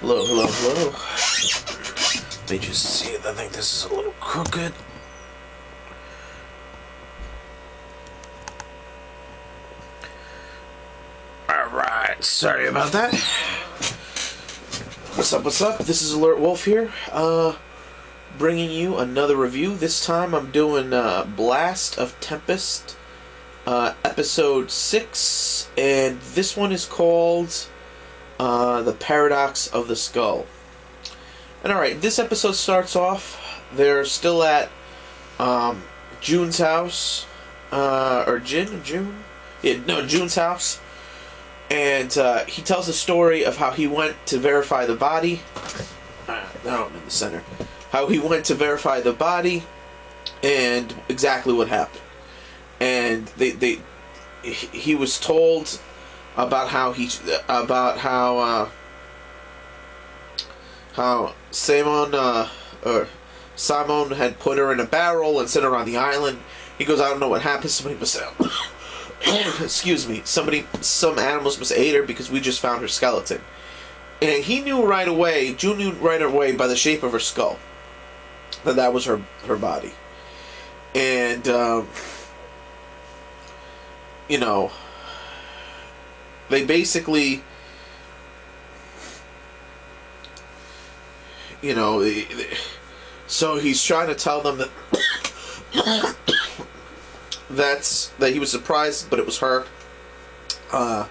Hello, hello, hello. Let me just see it. I think this is a little crooked. Alright, sorry about that. What's up, what's up? This is alertwolf here. Bringing you another review. This time I'm doing Blast of Tempest, episode 6. And this one is called The Paradox of the Skull. And alright, this episode starts off, they're still at June's house, or June? Yeah, no, June's house. And he tells the story of how he went to verify the body. Now I'm in the center. How he went to verify the body, and exactly what happened. And he was told about how Simon had put her in a barrel and sent her on the island. He goes, I don't know what happened. Somebody must excuse me. Some animals must ate her because we just found her skeleton. And he knew right away. June knew right away by the shape of her skull that was her body. And you know, they basically, you know, so he's trying to tell them that that he was surprised, but it was her. And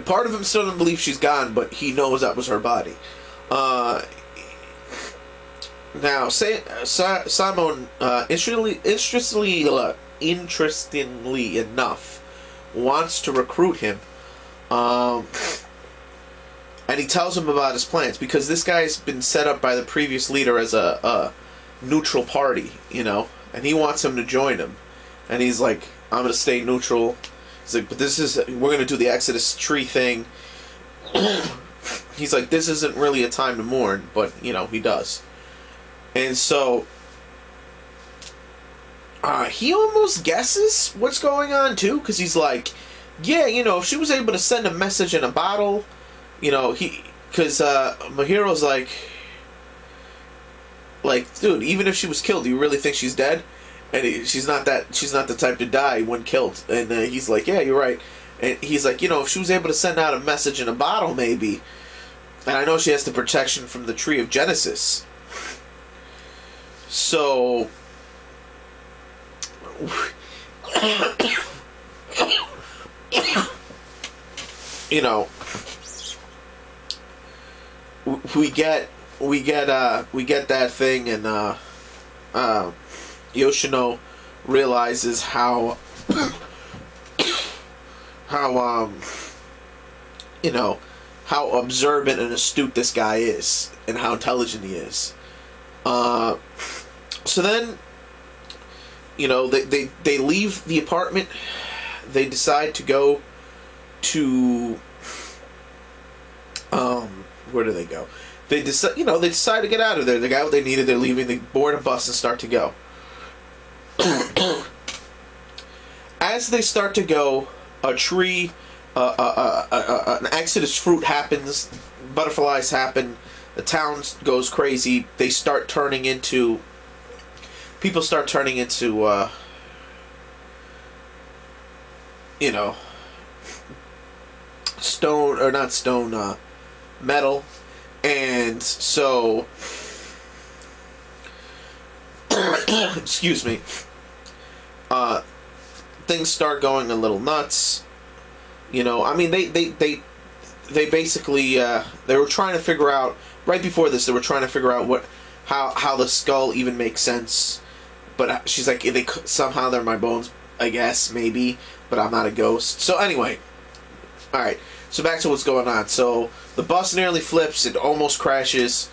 part of him still doesn't believe she's gone, but he knows that was her body. Now, Simon, interestingly enough, wants to recruit him. And he tells him about his plans, because this guy's been set up by the previous leader as a neutral party, you know, and he wants him to join him. And he's like, I'm gonna stay neutral. He's like, but we're gonna do the Exodus tree thing. He's like, this isn't really a time to mourn, but you know, he does. And so he almost guesses what's going on too, because he's like, yeah, you know, if she was able to send a message in a bottle, you know, because Mahiro's like, dude, even if she was killed, do you really think she's dead? And she's not the type to die when killed. And he's like, yeah, you're right. And he's like, you know, if she was able to send out a message in a bottle, maybe. And I know she has the protection from the Tree of Genesis. So, you know, we get that thing, and Yoshino realizes how you know, how observant and astute this guy is, and how intelligent he is. So then, you know, they leave the apartment. They decide to go to where do they go? They decide to get out of there. They got what they needed. They're leaving. They board a bus and start to go. As they start to go, a tree, an Exodus fruit happens. Butterflies happen. The town goes crazy. They start turning into. People start turning into. You know. Stone, or not stone. Metal. And so. Excuse me. Things start going a little nuts. You know, I mean, they basically they were trying to figure out, right before this, they were trying to figure out how the skull even makes sense. But she's like, somehow they're my bones, I guess, maybe, but I'm not a ghost. So anyway, all right. So back to what's going on. So the bus nearly flips. It almost crashes.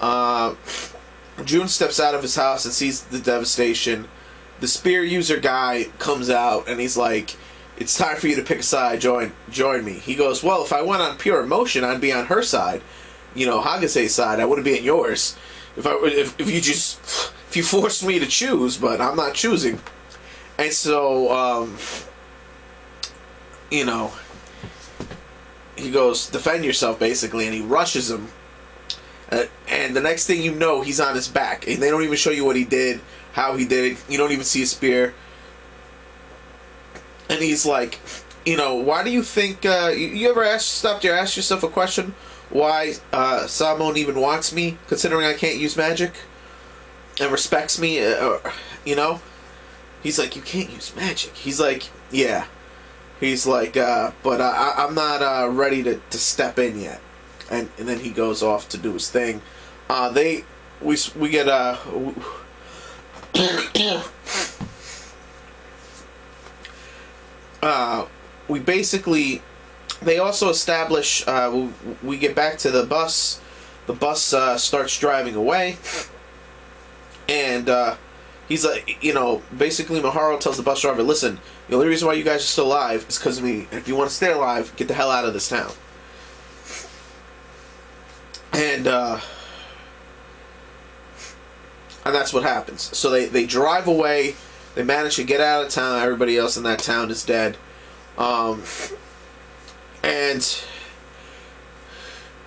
June steps out of his house and sees the devastation. The spear user guy comes out and he's like, it's time for you to pick a side. Join me. He goes, well, if I went on pure emotion, I'd be on her side. You know, Hagase's side. I wouldn't be on yours. If you forced me to choose, but I'm not choosing. And so, you know, he goes, defend yourself, basically, and he rushes him. And the next thing you know, he's on his back, and they don't even show you what he did, how he did it. You don't even see a spear. And he's like, you know, why do you think, you ever stopped to ask yourself a question? Why Samon even wants me, considering I can't use magic? And respects me, you know? He's like, you can't use magic. He's like, yeah. He's like, but I'm not ready to step in yet. And then he goes off to do his thing. We get we basically, they also establish, we get back to the bus. The bus starts driving away. And he's like, you know, basically Maharu tells the bus driver, listen, the only reason why you guys are still alive is because of me. And if you want to stay alive, get the hell out of this town. And that's what happens. So they drive away. They manage to get out of town. Everybody else in that town is dead. And,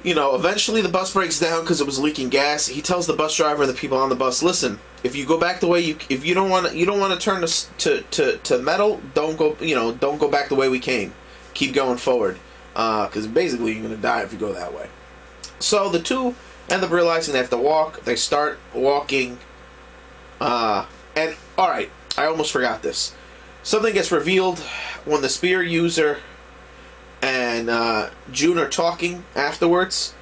you know, eventually the bus breaks down because it was leaking gas. He tells the bus driver and the people on the bus, listen, if you go back the way if you don't want to turn to metal, don't go back the way we came. Keep going forward. Because basically you're going to die if you go that way. So the two end up realizing they have to walk. They start walking. And, alright, I almost forgot this. Something gets revealed when the spear user and June are talking afterwards.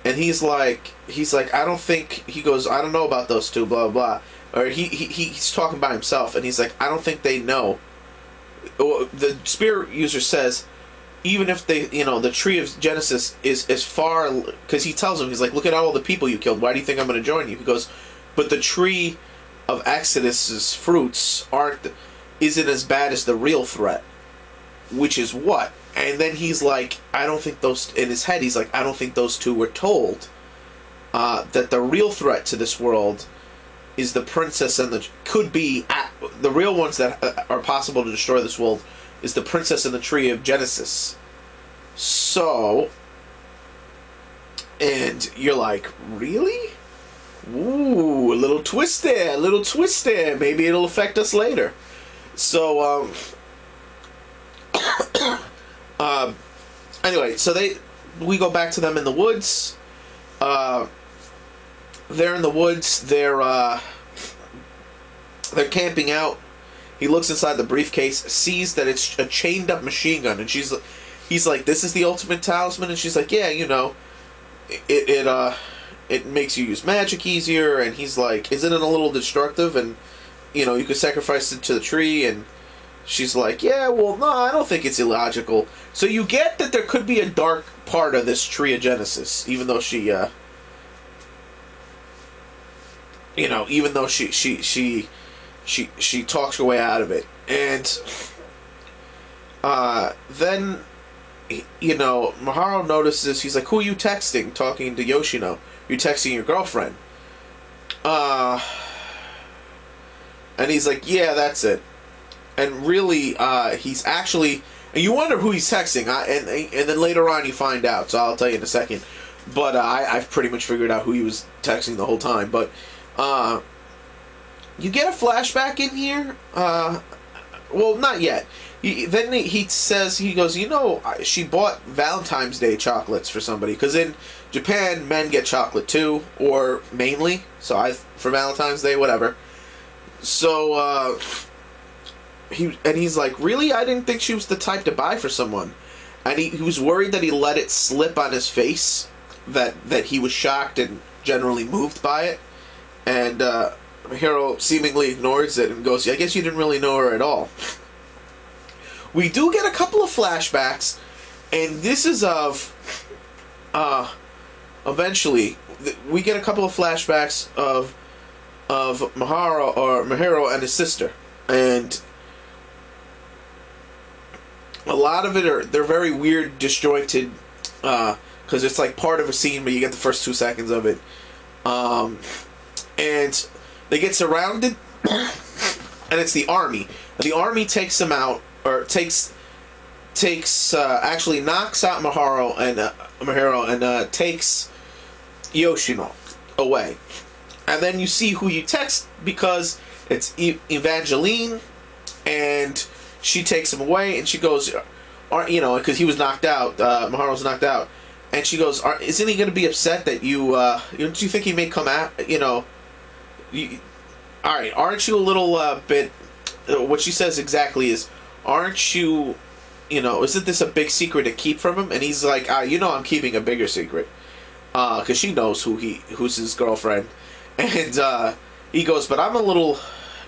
And he's like, I don't think, he goes, I don't know about those two, blah, blah. Or he's talking by himself, and he's like, I don't think they know. The spear user says, even if they, you know, the tree of Genesis is as far, because he tells him, he's like, look at all the people you killed. Why do you think I'm going to join you? He goes, but the tree of Exodus's fruits isn't as bad as the real threat, which is what? And then he's like, I don't think those, in his head, he's like, I don't think those two were told that the real threat to this world is the princess and the real ones that are possible to destroy this world is the princess and the tree of Genesis. So, and you're like, really? Ooh, a little twist there, a little twist there. Maybe it'll affect us later. So, anyway, so we go back to them in the woods. They're in the woods. They're camping out. He looks inside the briefcase, sees that it's a chained up machine gun, and he's like, "This is the ultimate talisman," and she's like, "Yeah, you know, it makes you use magic easier." And he's like, "Isn't it a little destructive?" And you know, you could sacrifice it to the tree. And she's like, "Yeah, well, no, I don't think it's illogical." So you get that there could be a dark part of this tree of Genesis, even though she talks her way out of it. And then, you know, Maharu notices, he's like, who are you texting? Talking to Yoshino. You're texting your girlfriend. And he's like, yeah, that's it. And really, he's actually, and you wonder who he's texting, and then later on you find out, so I'll tell you in a second. But I've pretty much figured out who he was texting the whole time. But you get a flashback in here. Well, not yet. Then he says, he goes, you know, she bought Valentine's Day chocolates for somebody, because in Japan men get chocolate too, or mainly. So for Valentine's Day, whatever. So he's like, really? I didn't think she was the type to buy for someone. And he was worried that he let it slip on his face, that he was shocked and generally moved by it. And Hiro seemingly ignores it and goes, I guess you didn't really know her at all. We do get a couple of flashbacks, and this is of eventually we get a couple of flashbacks of Maharu and his sister, and a lot of it they're very weird, disjointed, because it's like part of a scene, but you get the first 2 seconds of it, and they get surrounded, and it's the army. The army takes them out, or actually knocks out Maharu and takes Yoshino away. And then you see who you text, because it's Evangeline, and she takes him away, and she goes, you know, because he was knocked out, Maharu was knocked out, and she goes, isn't he going to be upset that you, don't you think he may come out, you know, alright, aren't you a little bit, what she says exactly is, aren't you, you know, isn't this a big secret to keep from him? And he's like, you know, I'm keeping a bigger secret, because she knows who's his girlfriend. And he goes, but I'm a little,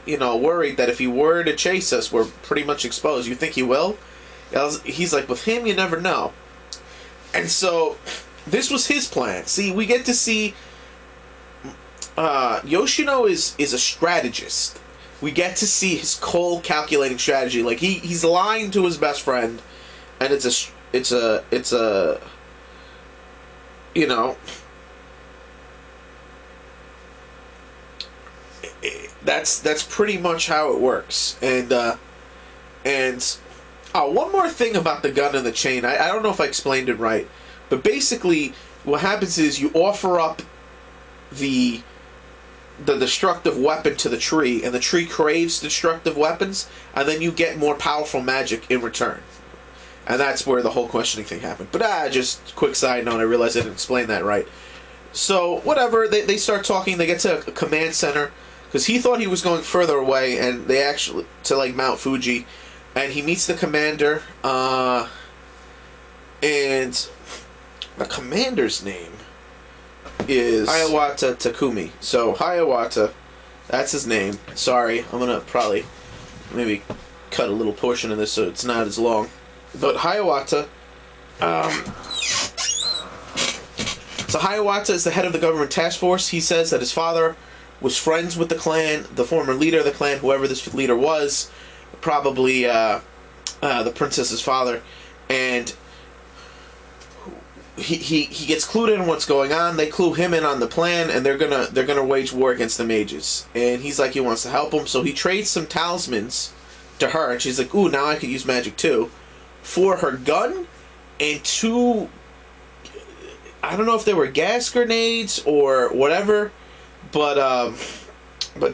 you know, worried that if he were to chase us, we're pretty much exposed. You think he will? He's like, with him, you never know. And so, this was his plan. See, we get to see Yoshino is a strategist. We get to see his cold, calculating strategy. Like, he's lying to his best friend, and it's a you know, that's pretty much how it works. And one more thing about the gun and the chain. I don't know if I explained it right, but basically what happens is you offer up the destructive weapon to the tree, and the tree craves destructive weapons, and then you get more powerful magic in return. And that's where the whole questioning thing happened. But just quick side note, I realized I didn't explain that right. So, whatever, they start talking, they get to a command center, because he thought he was going further away, and they actually, to like Mount Fuji, and he meets the commander, and the commander's name is Hiawatha Takumi. So, Hiawatha, that's his name. Sorry, I'm gonna probably maybe cut a little portion of this so it's not as long. But Hiawatha, so Hiawatha is the head of the government task force. He says that his father was friends with the clan, the former leader of the clan, whoever this leader was, probably the princess's father, and he gets clued in on what's going on. They clue him in on the plan, and they're gonna wage war against the mages. And he's like, he wants to help them, so he trades some talismans to her, and she's like, ooh, now I could use magic too, for her gun and two, I don't know if they were gas grenades or whatever, but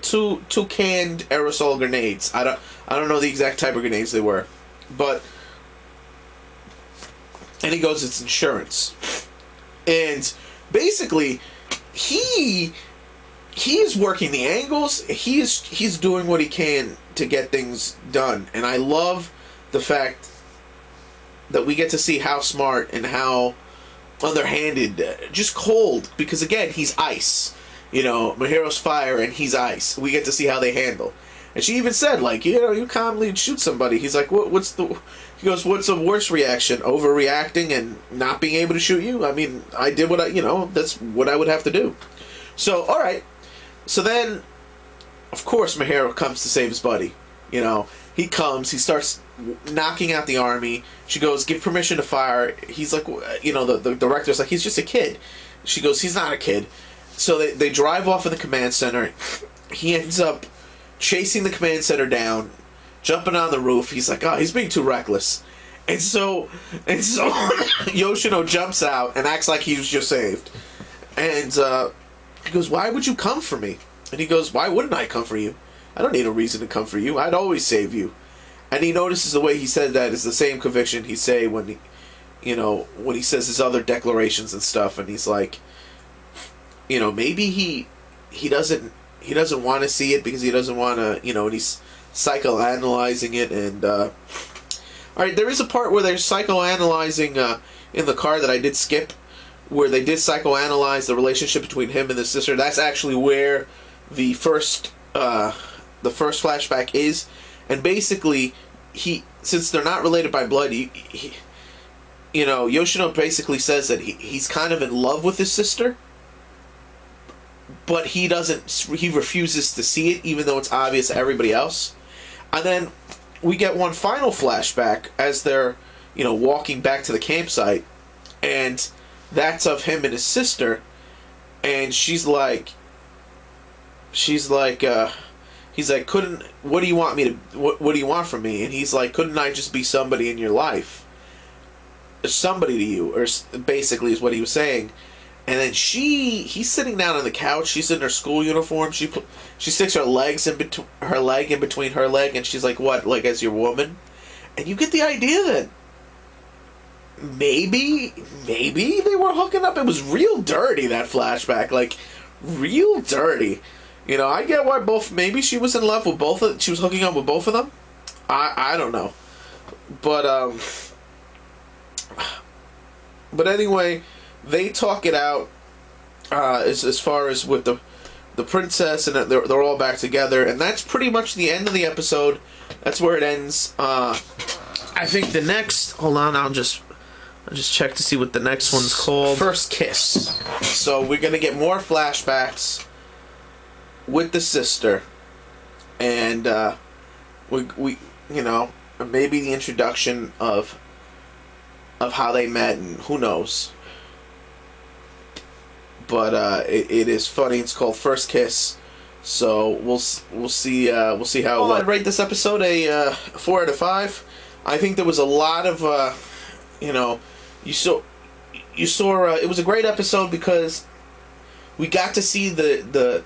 two canned aerosol grenades. I don't know the exact type of grenades they were, but, and he goes, it's insurance. And basically he is working the angles. He's doing what he can to get things done, and I love the fact that we get to see how smart and how underhanded, just cold, because again, he's ice. You know, Mihiro's fire and he's ice. We get to see how they handle. And she even said, like, you know, you calmly shoot somebody. He's like, what's the... He goes, what's the worst reaction? Overreacting and not being able to shoot you? I mean, I did what you know, that's what I would have to do. So, alright. So then, of course, Mihiro comes to save his buddy. You know, he comes, he starts knocking out the army. She goes, give permission to fire. He's like, you know, the director's like, he's just a kid. She goes, he's not a kid. So they drive off in the command center. He ends up chasing the command center down, jumping on the roof. He's like, oh, he's being too reckless. And so Yoshino jumps out and acts like he was just saved. And he goes, why would you come for me? And he goes, why wouldn't I come for you? I don't need a reason to come for you. I'd always save you. And he notices the way he said that is the same conviction he say when he, you know, when he says his other declarations and stuff. And he's like, you know, maybe he doesn't want to see it because he doesn't want to, you know, and he's psychoanalyzing it. And all right, there is a part where they're psychoanalyzing in the car that I did skip, where they did psychoanalyze the relationship between him and his sister. That's actually where the first flashback is. And basically, since they're not related by blood, you know, Yoshino basically says that he's kind of in love with his sister, but he refuses to see it, even though it's obvious to everybody else. And then we get one final flashback as they're, you know, walking back to the campsite, and that's of him and his sister, and he's like, what do you want me to, what do you want from me? And he's like, couldn't I just be somebody in your life? Somebody to you, or basically is what he was saying. And then he's sitting down on the couch. She's in her school uniform. She sticks her legs in between her leg, and she's like, "What? Like as your woman?" And you get the idea that maybe they were hooking up. It was real dirty, that flashback, like real dirty. You know, I get why maybe she was in love with both. She was hooking up with both of them. I don't know, but anyway. They talk it out as far as with the princess, and they're all back together, and that's pretty much the end of the episode. That's where it ends. I think the next. Hold on, I'll just check to see what the next one's called. First Kiss. So we're gonna get more flashbacks with the sister, and we you know, maybe the introduction of how they met, and who knows. But it is funny. It's called First Kiss, so we'll see how. I'd rate this episode a 4 out of 5. I think there was a lot of you know, you saw it was a great episode because we got to see the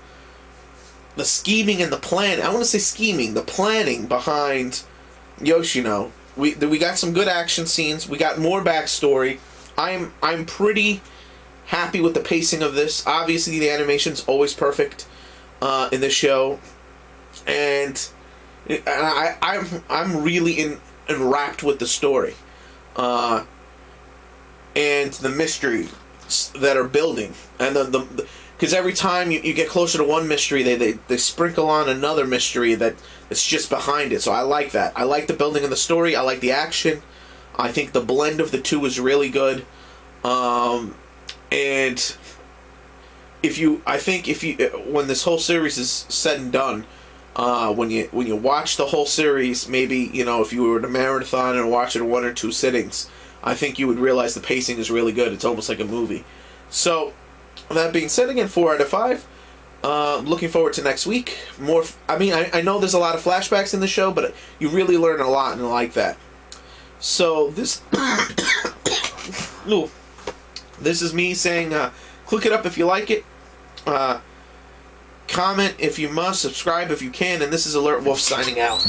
scheming and the plan. I want to say scheming, the planning behind Yoshino. We got some good action scenes. We got more backstory. I'm pretty happy with the pacing of this. Obviously, the animation's always perfect in this show, and I'm really enwrapped with the story and the mystery that are building, and because every time you get closer to one mystery, they sprinkle on another mystery that's just behind it. So I like that. I like the building of the story. I like the action. I think the blend of the two is really good. And when this whole series is said and done, when you watch the whole series, maybe, you know, if you were to marathon and watch it in 1 or 2 sittings, I think you would realize the pacing is really good. It's almost like a movie. So, that being said, again, 4 out of 5. Looking forward to next week. More. I know there's a lot of flashbacks in the show, but you really learn a lot, and I like that. So this. Ooh. This is me saying, click it up if you like it. Comment if you must. Subscribe if you can. And this is alertwolf signing out.